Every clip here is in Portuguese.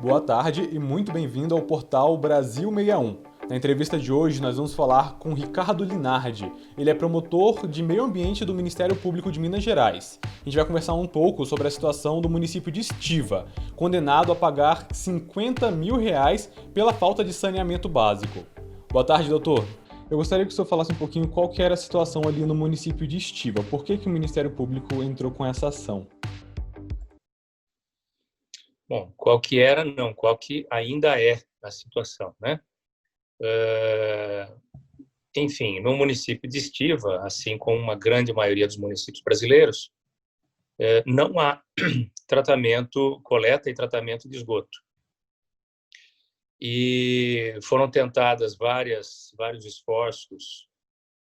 Boa tarde e muito bem-vindo ao portal Brasil 61. Na entrevista de hoje, nós vamos falar com Ricardo Linardi. Ele é promotor de meio ambiente do Ministério Público de Minas Gerais. A gente vai conversar um pouco sobre a situação do município de Estiva, condenado a pagar R$ 50 mil pela falta de saneamento básico. Boa tarde, doutor. Eu gostaria que o senhor falasse um pouquinho qual que era a situação ali no município de Estiva. Por que o Ministério Público entrou com essa ação? Bom, qual que era, não, qual que ainda é a situação, né? Enfim, no município de Estiva, assim como uma grande maioria dos municípios brasileiros, não há coleta e tratamento de esgoto. E foram tentadas vários esforços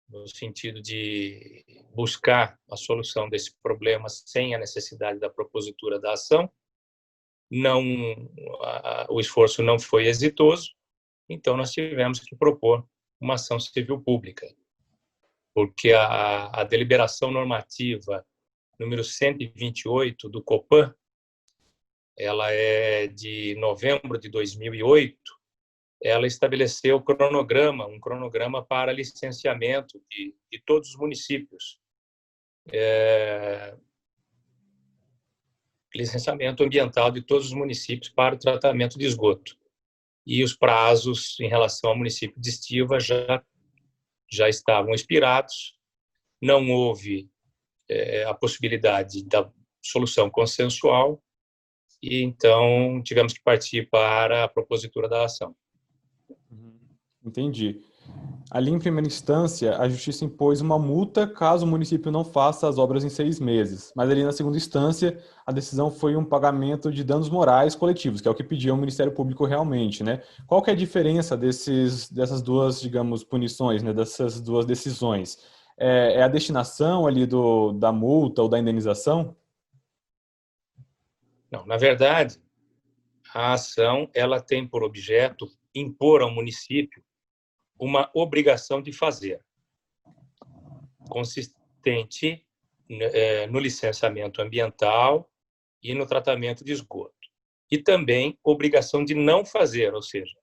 no sentido de buscar a solução desse problema sem a necessidade da propositura da ação. O esforço não foi exitoso, então nós tivemos que propor uma ação civil pública, porque a deliberação normativa número 128 do Copan, ela é de novembro de 2008, ela estabeleceu um cronograma para licenciamento de todos os municípios, licenciamento ambiental de todos os municípios para o tratamento de esgoto. E os prazos em relação ao município de Estiva já estavam expirados, não houve a possibilidade da solução consensual, e então tivemos que partir para a propositura da ação. Entendi. Ali, em primeira instância, a justiça impôs uma multa caso o município não faça as obras em 6 meses. Mas ali, na segunda instância, a decisão foi um pagamento de danos morais coletivos, que é o que pedia o Ministério Público realmente, né? Qual que é a diferença dessas duas, digamos, punições, né? Dessas duas decisões? É a destinação ali da multa ou da indenização? Não, na verdade, a ação ela tem por objeto impor ao município uma obrigação de fazer, consistente no licenciamento ambiental e no tratamento de esgoto. E também obrigação de não fazer, ou seja,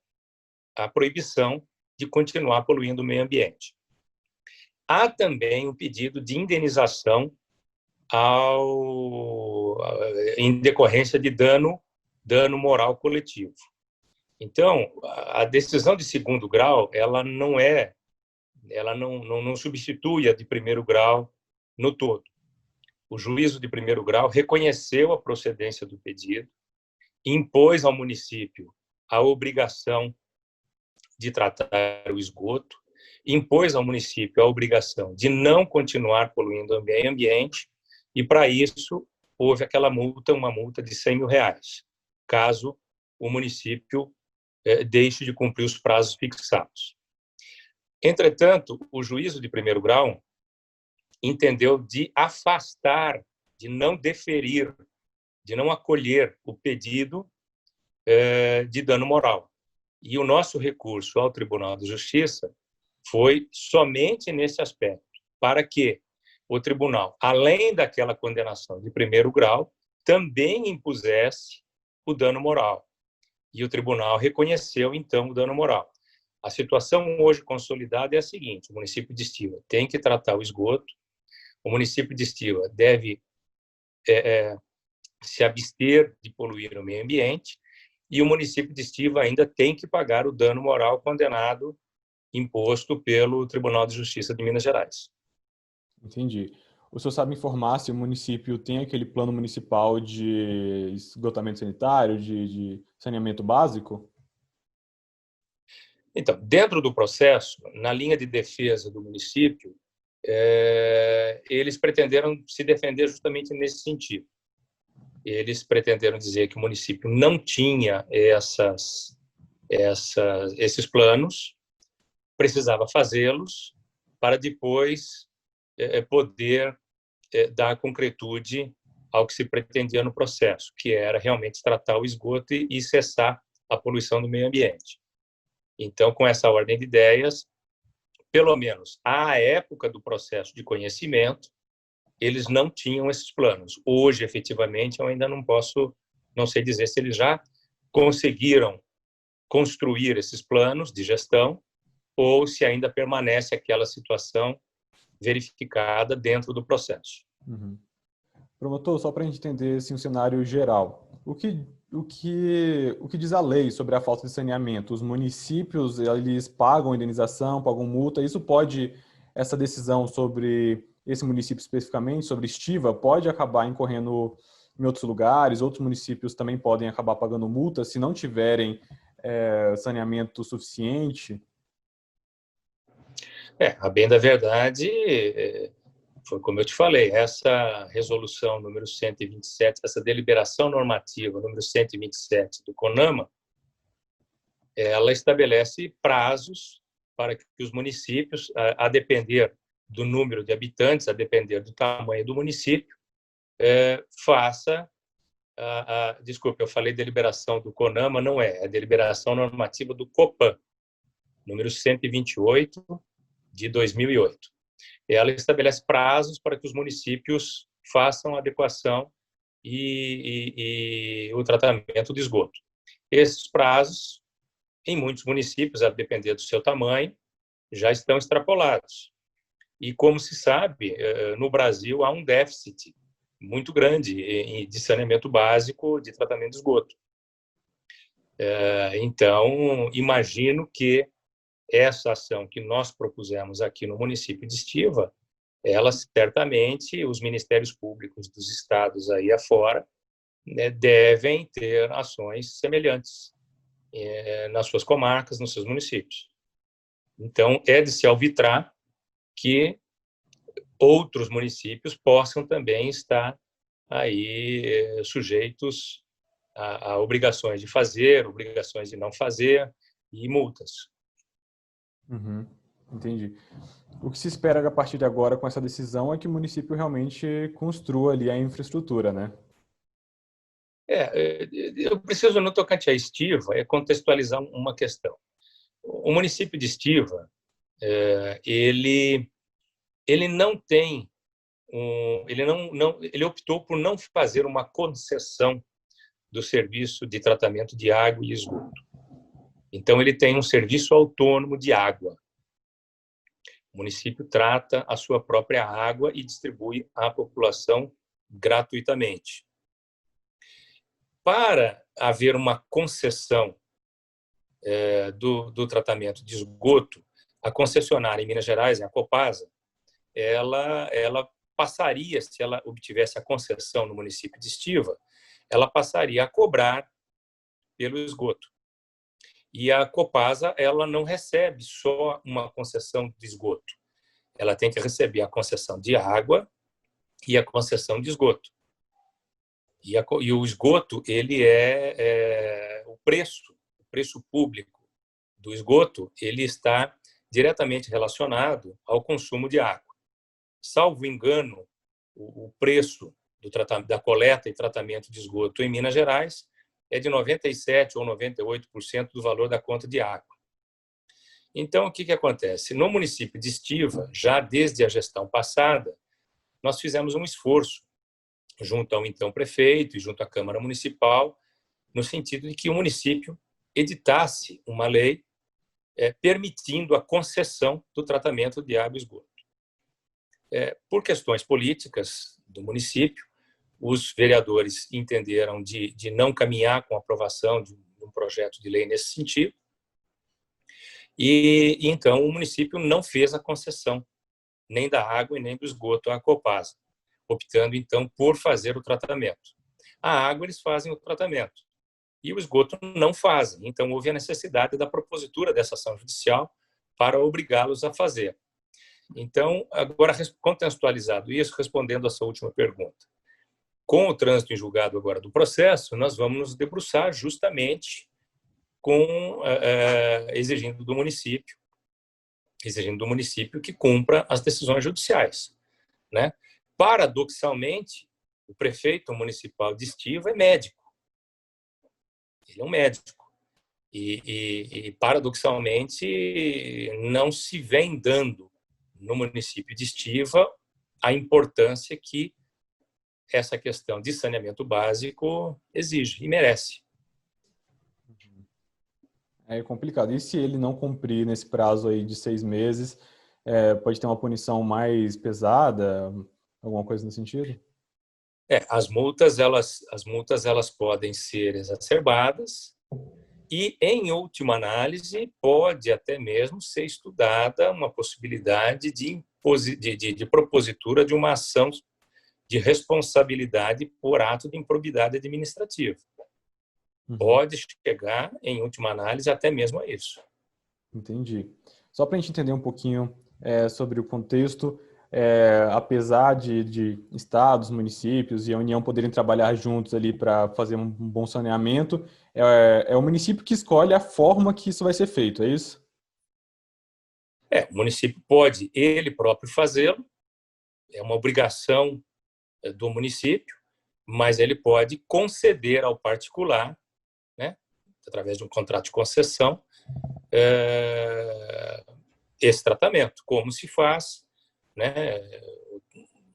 a proibição de continuar poluindo o meio ambiente. Há também o pedido de indenização em decorrência de dano moral coletivo. Então, a decisão de segundo grau, ela não substitui a de primeiro grau no todo. O juízo de primeiro grau reconheceu a procedência do pedido, impôs ao município a obrigação de tratar o esgoto, impôs ao município a obrigação de não continuar poluindo o meio ambiente, e para isso houve uma multa de R$ 100 mil, caso o município deixe de cumprir os prazos fixados. Entretanto, o juízo de primeiro grau entendeu de afastar, de não deferir, de não acolher o pedido de dano moral. E o nosso recurso ao Tribunal de Justiça foi somente nesse aspecto, para que o tribunal, além daquela condenação de primeiro grau, também impusesse o dano moral. E o tribunal reconheceu, então, o dano moral. A situação hoje consolidada é a seguinte: o município de Estiva tem que tratar o esgoto, o município de Estiva deve se abster de poluir o meio ambiente, e o município de Estiva ainda tem que pagar o dano moral condenado, imposto pelo Tribunal de Justiça de Minas Gerais. Entendi. O senhor sabe informar se o município tem aquele plano municipal de esgotamento sanitário, de saneamento básico? Então, dentro do processo, na linha de defesa do município, eles pretenderam se defender justamente nesse sentido. Eles pretenderam dizer que o município não tinha esses planos, precisava fazê-los para depois poder dar concretude ao que se pretendia no processo, que era realmente tratar o esgoto e cessar a poluição do meio ambiente. Então, com essa ordem de ideias, pelo menos à época do processo de conhecimento, eles não tinham esses planos. Hoje, efetivamente, eu ainda não sei dizer se eles já conseguiram construir esses planos de gestão ou se ainda permanece aquela situação verificada dentro do processo. Uhum. Promotor, só para a gente entender assim, um cenário geral, o que diz a lei sobre a falta de saneamento? Os municípios, eles pagam indenização, pagam multa, essa decisão sobre esse município especificamente, sobre Estiva, pode acabar incorrendo em outros lugares, outros municípios também podem acabar pagando multa se não tiverem saneamento suficiente? A bem da verdade, foi como eu te falei, essa resolução número 127, essa deliberação normativa número 127 do CONAMA, ela estabelece prazos para que os municípios, a depender do número de habitantes, a depender do tamanho do município, faça desculpe, eu falei deliberação do CONAMA, não é a deliberação normativa do COPAN, número 128 de 2008. Ela estabelece prazos para que os municípios façam a adequação e o tratamento de esgoto. Esses prazos, em muitos municípios, a depender do seu tamanho, já estão extrapolados. E, como se sabe, no Brasil há um déficit muito grande de saneamento básico de tratamento de esgoto. Então, imagino que essa ação que nós propusemos aqui no município de Estiva, ela certamente, os ministérios públicos dos estados aí afora, né, devem ter ações semelhantes nas suas comarcas, nos seus municípios. Então, é de se arbitrar que outros municípios possam também estar aí sujeitos a obrigações de fazer, obrigações de não fazer e multas. Uhum, entendi. O que se espera a partir de agora com essa decisão é que o município realmente construa ali a infraestrutura, né? Eu preciso, no tocante à Estiva, contextualizar uma questão. O município de Estiva, ele não tem ele optou por não fazer uma concessão do serviço de tratamento de água e esgoto. Então, ele tem um serviço autônomo de água. O município trata a sua própria água e distribui à população gratuitamente. Para haver uma concessão do tratamento de esgoto, a concessionária em Minas Gerais, a Copasa, ela passaria, se ela obtivesse a concessão no município de Estiva, ela passaria a cobrar pelo esgoto. E a Copasa, ela não recebe só uma concessão de esgoto. Ela tem que receber a concessão de água e a concessão de esgoto. E o esgoto, ele o preço público do esgoto, ele está diretamente relacionado ao consumo de água. Salvo engano, o preço da coleta e tratamento de esgoto em Minas Gerais é de 97% ou 98% do valor da conta de água. Então, o que acontece? No município de Estiva, já desde a gestão passada, nós fizemos um esforço junto ao então prefeito e junto à Câmara Municipal, no sentido de que o município editasse uma lei permitindo a concessão do tratamento de água e esgoto. Por questões políticas do município, os vereadores entenderam de não caminhar com a aprovação de um projeto de lei nesse sentido, e então o município não fez a concessão nem da água e nem do esgoto à Copasa, optando então por fazer o tratamento. A água eles fazem o tratamento e o esgoto não fazem, então houve a necessidade da propositura dessa ação judicial para obrigá-los a fazer. Então, agora, contextualizado isso, respondendo a sua última pergunta. Com o trânsito em julgado agora do processo, nós vamos nos debruçar justamente exigindo do município que cumpra as decisões judiciais, né? Paradoxalmente, o prefeito municipal de Estiva é médico. Ele é um médico. E paradoxalmente, não se vem dando no município de Estiva a importância que essa questão de saneamento básico exige e merece. É complicado. E se ele não cumprir nesse prazo aí de 6 meses, pode ter uma punição mais pesada, alguma coisa nesse sentido? As multas elas podem ser exacerbadas e, em última análise, pode até mesmo ser estudada uma possibilidade de propositura de uma ação de responsabilidade por ato de improbidade administrativa. Pode chegar, em última análise, até mesmo a isso. Entendi. Só para a gente entender um pouquinho sobre o contexto, apesar de estados, municípios e a União poderem trabalhar juntos ali para fazer um bom saneamento, é o município que escolhe a forma que isso vai ser feito, é isso? O município pode ele próprio fazê-lo, é uma obrigação do município, mas ele pode conceder ao particular, né, através de um contrato de concessão, esse tratamento, como se faz, né,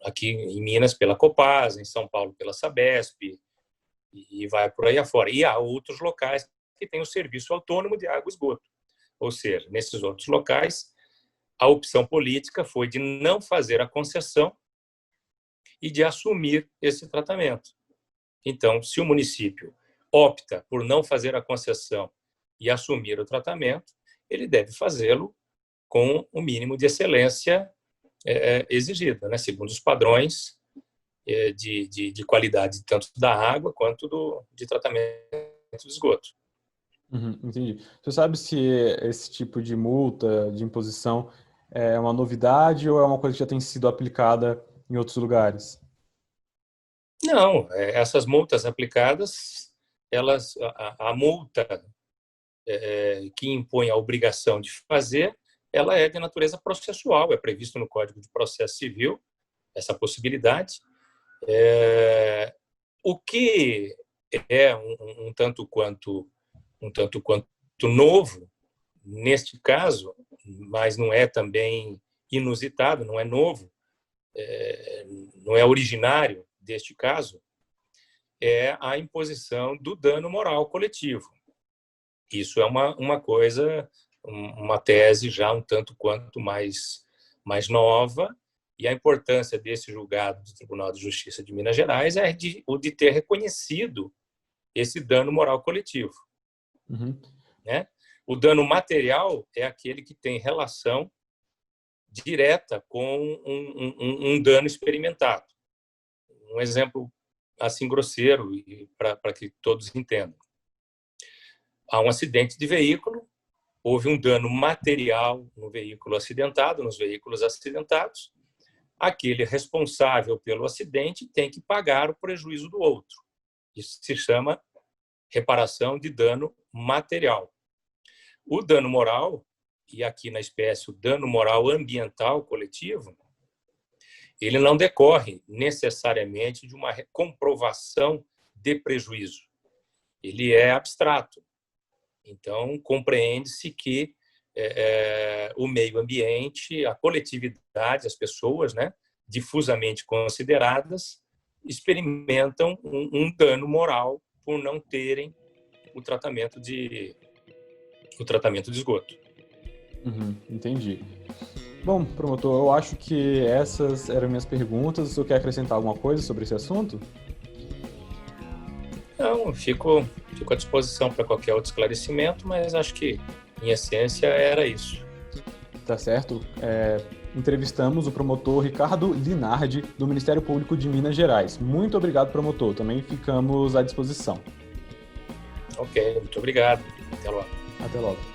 aqui em Minas pela Copasa, em São Paulo pela Sabesp, e vai por aí afora. E há outros locais que têm o serviço autônomo de água e esgoto. Ou seja, nesses outros locais, a opção política foi de não fazer a concessão e de assumir esse tratamento. Então, se o município opta por não fazer a concessão e assumir o tratamento, ele deve fazê-lo com o mínimo de excelência exigida, né? Segundo os padrões de qualidade tanto da água quanto de tratamento de esgoto. Entendi. Você sabe se esse tipo de multa, de imposição, é uma novidade ou é uma coisa que já tem sido aplicada em outros lugares? Não, essas multas aplicadas, a multa que impõe a obrigação de fazer, ela é de natureza processual, é previsto no Código de Processo Civil essa possibilidade. O que é um tanto quanto novo neste caso, mas não é também inusitado, não é novo, não é originário deste caso, é a imposição do dano moral coletivo. Isso é uma coisa, uma tese já um tanto quanto mais nova, e a importância desse julgado do Tribunal de Justiça de Minas Gerais é de ter reconhecido esse dano moral coletivo. Né? O dano material é aquele que tem relação direta com um dano experimentado. Um exemplo assim grosseiro, para que todos entendam. Há um acidente de veículo, houve um dano material no veículo acidentado, nos veículos acidentados. Aquele responsável pelo acidente tem que pagar o prejuízo do outro. Isso se chama reparação de dano material. O dano moral, e aqui na espécie o dano moral ambiental coletivo, ele não decorre necessariamente de uma comprovação de prejuízo. Ele é abstrato. Então, compreende-se que o meio ambiente, a coletividade, as pessoas, né, difusamente consideradas, experimentam um dano moral por não terem o tratamento de esgoto. Entendi. Bom, promotor, eu acho que essas eram minhas perguntas. Você quer acrescentar alguma coisa sobre esse assunto? Não, fico à disposição para qualquer outro esclarecimento, mas acho que, em essência, era isso. Tá certo. Entrevistamos o promotor Ricardo Linardi, do Ministério Público de Minas Gerais. Muito obrigado, promotor. Também ficamos à disposição. Ok, muito obrigado. Até logo. Até logo.